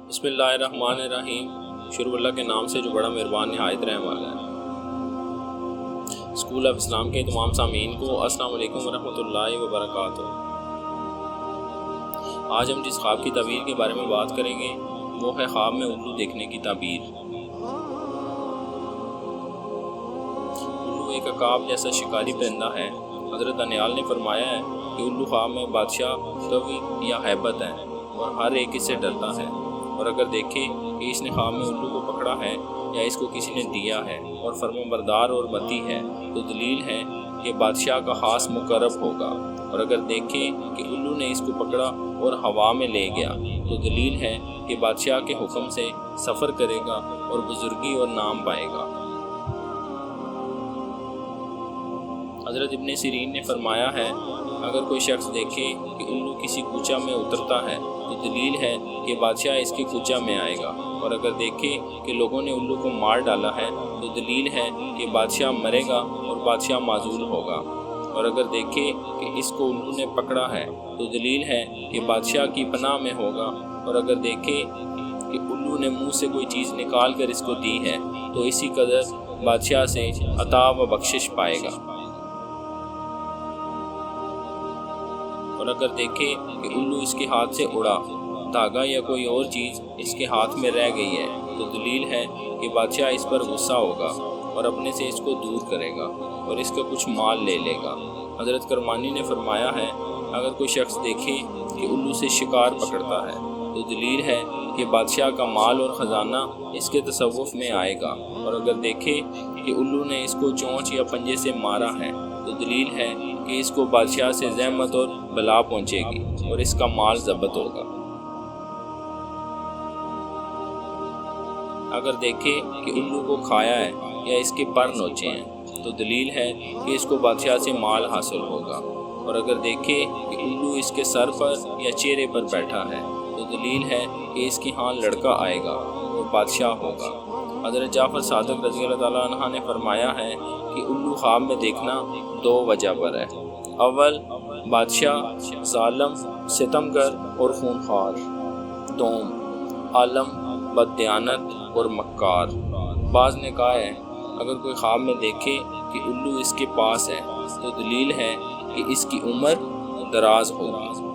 بسم اللہ الرحمن الرحیم۔ شروع اللہ کے نام سے جو بڑا مہربان نہایت رحم والا ہے۔ اسکول آف اسلام کے تمام سامعین کو السلام علیکم ورحمۃ اللہ وبرکاتہ۔ آج ہم جس خواب کی تعبیر کے بارے میں بات کریں گے وہ ہے خواب میں الو دیکھنے کی تعبیر۔ الو ایک عقاب جیسا شکاری پرندہ ہے۔ حضرت دانیال نے فرمایا ہے کہ الو خواب میں بادشاہ قوی یا ہیبت ہے اور ہر ایک اس سے ڈرتا ہے، اور اگر دیکھے کہ اس نے خواب میں الو کو پکڑا ہے یا اس کو کسی نے دیا ہے اور فرما بردار اور متی ہے تو دلیل ہے کہ بادشاہ کا خاص مقرب ہوگا، اور اگر دیکھے کہ الو نے اس کو پکڑا اور ہوا میں لے گیا تو دلیل ہے کہ بادشاہ کے حکم سے سفر کرے گا اور بزرگی اور نام پائے گا۔ حضرت ابن سیرین نے فرمایا ہے اگر کوئی شخص دیکھے کہ الو کسی کوچہ میں اترتا ہے تو دلیل ہے کہ بادشاہ اس کے کوچہ میں آئے گا، اور اگر دیکھے کہ لوگوں نے الو کو مار ڈالا ہے تو دلیل ہے کہ بادشاہ مرے گا اور بادشاہ معزول ہوگا، اور اگر دیکھے کہ اس کو الو نے پکڑا ہے تو دلیل ہے کہ بادشاہ کی پناہ میں ہوگا، اور اگر دیکھے کہ الو نے منہ سے کوئی چیز نکال کر اس کو دی ہے تو اسی قدر بادشاہ سے عطا و بخشش پائے گا، اور اگر دیکھے کہ الو اس کے ہاتھ سے اڑا، دھاگا یا کوئی اور چیز اس کے ہاتھ میں رہ گئی ہے تو دلیل ہے کہ بادشاہ اس پر غصہ ہوگا اور اپنے سے اس کو دور کرے گا اور اس کا کچھ مال لے لے گا۔ حضرت کرمانی نے فرمایا ہے اگر کوئی شخص دیکھے کہ الو سے شکار پکڑتا ہے تو دلیل ہے کہ بادشاہ کا مال اور خزانہ اس کے تصوف میں آئے گا، اور اگر دیکھے کہ الو نے اس کو چونچ یا پنجے سے مارا ہے تو دلیل ہے کہ اس کو بادشاہ سے زحمت اور بلا پہنچے گی اور اس کا مال ضبط ہوگا۔ اگر دیکھے کہ الو کو کھایا ہے یا اس کے پر نوچے ہیں تو دلیل ہے کہ اس کو بادشاہ سے مال حاصل ہوگا، اور اگر دیکھے کہ الو اس کے سر پر یا چہرے پر بیٹھا ہے تو دلیل ہے کہ اس کی ہاں لڑکا آئے گا اور بادشاہ ہوگا۔ حضرت جعفر صادق رضی اللہ تعالیٰ عنہ نے فرمایا ہے کہ الو خواب میں دیکھنا دو وجہ پر ہے۔ اول بادشاہ ظالم، ستمگر اور خونخوار، دوم عالم، بددیانت اور مکار۔ بعض نے کہا ہے اگر کوئی خواب میں دیکھے کہ الو اس کے پاس ہے تو دلیل ہے کہ اس کی عمر دراز ہوگی۔